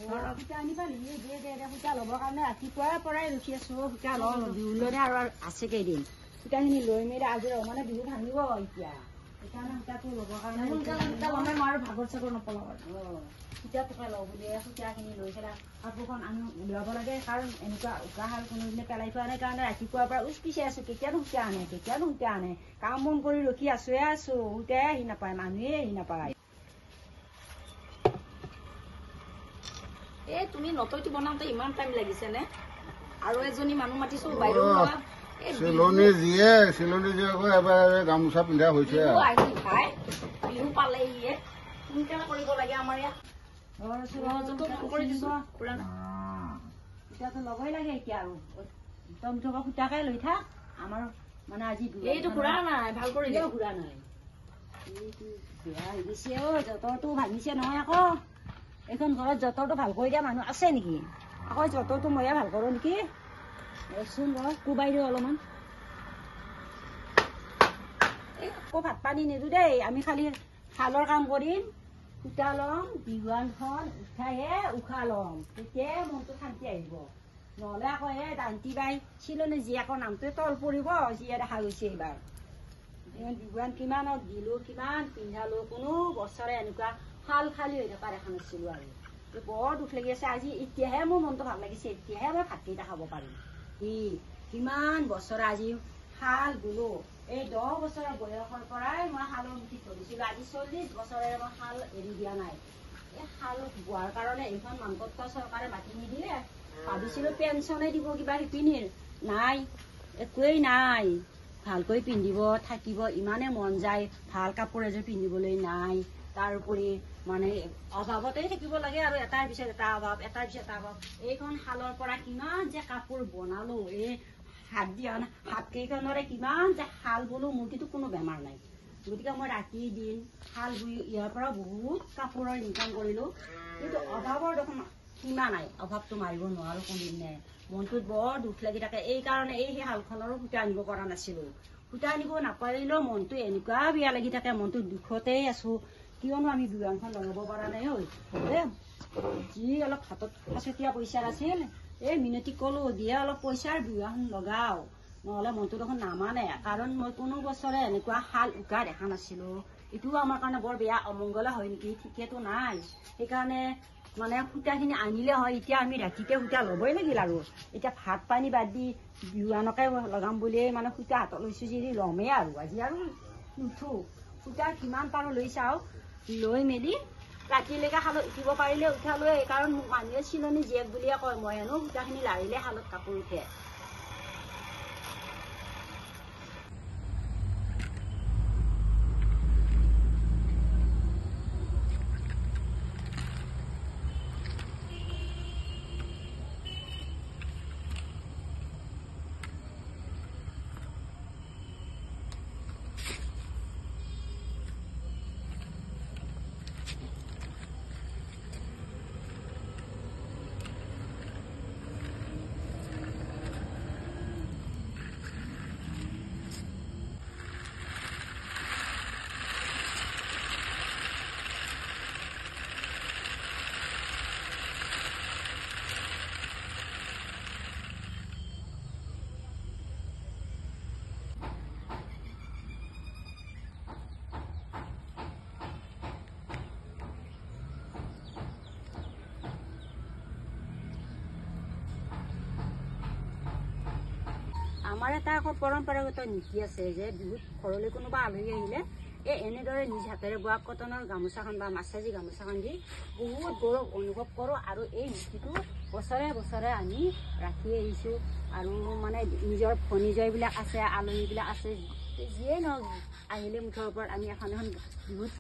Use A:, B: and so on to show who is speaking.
A: সূতা আনি পালি সূতা ল'বৰ কাৰণে ৰাতিপুৱাৰ পৰাই ৰখি আছো সূতা লওঁ বিহুলৈ আৰু আছে কেইদিন সূতাখিনি লৈ মেলি আজি মানে বিহু ভাঙিব এতিয়া সেইকাৰণে সূতাটো ল'বৰ কাৰণে সূতা ল'লে মই আৰু ভাগৰ চাগৰ নপলাওঁ আৰু সূতা টুকা লওঁ বুলি সূতাখিনি লৈ পেলাই কাপোৰখন আনি উলিয়াব লাগে কাৰণ এনেকুৱা উশাহাল কোনোদিনে পেলাই থোৱা নাই কাৰণে ৰাতিপুৱাৰ পৰা পিচাই আছো কেতিয়ানো সূতা আনে কাম বন কৰি ৰখি আছো সূতাই আহি নাপায় মানুহে আহি নাপায়। এই তুমি নতৈটো বনাওঁতে ইমান টাইম লাগিছে নে আৰু এজনী মানুহ মাতিছো বাইদেউ
B: চিলনী যিয়ে আকৌ এবাৰ গামোচা পিন্ধা হৈছে
A: বিহু পালে সোনকালে কৰিব লাগে আমাৰ ইয়াত সূতাটো ল'বই লাগে এতিয়া আৰু একদম সূতাকে লৈ থাক আমাৰ মানে আজি এইটো ঘূৰা নাই ভাল কৰিলে ঘূৰা নাই বেয়া হৈ গৈছে যঁতৰটো ভাঙিছে নহয় আকৌ এইখন ঘৰত যঁতৰটো ভাল কৰি দিয়া মানুহ আছে নেকি আকৌ যঁতৰটো ময়ে ভাল কৰো নেকি চোন কোবাই দিওঁ অলপমান আকৌ ভাত পানী নিদো দেই আমি খালি শালৰ কাম কৰিম সূতা ল'ম বিহুৱানখন উঠাইহে উশাহ ল'ম তেতিয়াই মনটো শান্তি আহিব নহ'লে আকৌ এই দান্তি বাই চিলনী জীয়েকৰ নামটোৱে তল পৰিব যিয়ে দেখা গৈছে এইবাৰ বিহুৱান কিমানত দিলো কিমান পিন্ধালো কোনো বছৰে এনেকুৱা শাল খালী হৈ থকা দেখা নাছিলো আৰু বৰ দুখ লাগি আছে আজি এতিয়াহে মোৰ মনটো ভাল লাগিছে এতিয়াহে মই ভাতকেইটা খাব পাৰিম কিমান বছৰ আজি শাল বোলো এই 10 বছৰৰ বয়সৰ পৰাই মই শালৰ মুঠিত ধৰিছিলো আজি 40 বছৰেৰে মই শাল এৰি দিয়া নাই এই শাল বোৱাৰ কাৰণে এইখন মানপত্ৰ চৰকাৰে মাতি নিদিলে ভাবিছিলো পেঞ্চনে দিব কিবা শিপিনীৰ নাই একোৱেই নাই ভালকৈ পিন্ধিব থাকিব ইমানে মন যায় ভাল কাপোৰ এযোৰ পিন্ধিবলৈ নাই তাৰোপৰি মানে অভাৱতেই থাকিব লাগে আৰু এটাৰ পিছত এটা অভাৱ এইখন শালৰ পৰা কিমান যে কাপোৰ বনালো এই হাত কেইখনৰে কিমান যে শাল বোলো মোৰ কিন্তু কোনো বেমাৰ নাই গতিকে মই ৰাতি দিন শাল বই ইয়াৰ পৰা বহুত কাপোৰৰ ইনকাম কৰিলো কিন্তু অভাৱৰ দেখোন সীমা নাই অভাৱটো মাৰিব নোৱাৰো কোনদিনে মনটোত বৰ দুখ লাগি থাকে এইকাৰণে সেই শালখনৰো সূতা আনিব পৰা নাছিলো সূতা আনিব নাপাৰিলেও মনটো এনেকুৱা বেয়া লাগি থাকে মনটো দুখতেই আছো কিয়নো আমি বিহুৱানখন লগাব পৰা নাই যি অলপ হাতত সাঁচতীয়া পইচাৰ আছিল এই মিনতি কলো দিয়ে অলপ পইচাৰ বিহুৱান লগাও নহ'লে মনটো দেখোন নামানে কাৰণ মই কোনো বছৰে এনেকুৱা শাল উকা দেখা নাছিলো এইটোও আমাৰ কাৰণে বৰ বেয়া অমংগলা হয় নেকি ঠিকেতো নাই সেইকাৰণে মানে সূতাখিনি আনিলে হয় এতিয়া আমি ৰাতিতে সূতা ল'বই লাগিল আৰু এতিয়া ভাত পানী বাদ দি বিহুৱানকে লগাম বুলিয়ে মানে সূতা হাতত লৈছো যদি ল'মেই আৰু আজি আৰু নুঠো সূতা কিমান পাৰো লৈ চাওঁ লৈ মেলি ৰাতিলৈকে শালত উঠিব পাৰিলে উঠালোৱে কাৰণ মোক মানুহে চিলনী জীয়েক বুলিয়ে কয় মই হেনো সূতাখিনি লাৰিলে শালত কাপোৰ উঠে আমাৰ এটা আকৌ পৰম্পৰাগত নীতি আছে যে বিহুত ঘৰলৈ কোনোবা আলহী আহিলে এনেদৰে নিজ হাতেৰে বোৱা কটনৰ গামোচাখন বা মাছাজি গামোচাখন দি বহুত গৌৰৱ অনুভৱ কৰোঁ আৰু এই নীতিটো বছৰে বছৰে আমি ৰাখি আহিছোঁ আৰু মানে নিজৰ ভনীজয়বিলাক আছে আলহীবিলাক আছে যিয়ে নহওক আহিলে মুঠৰ ওপৰত আমি এখন বিহুত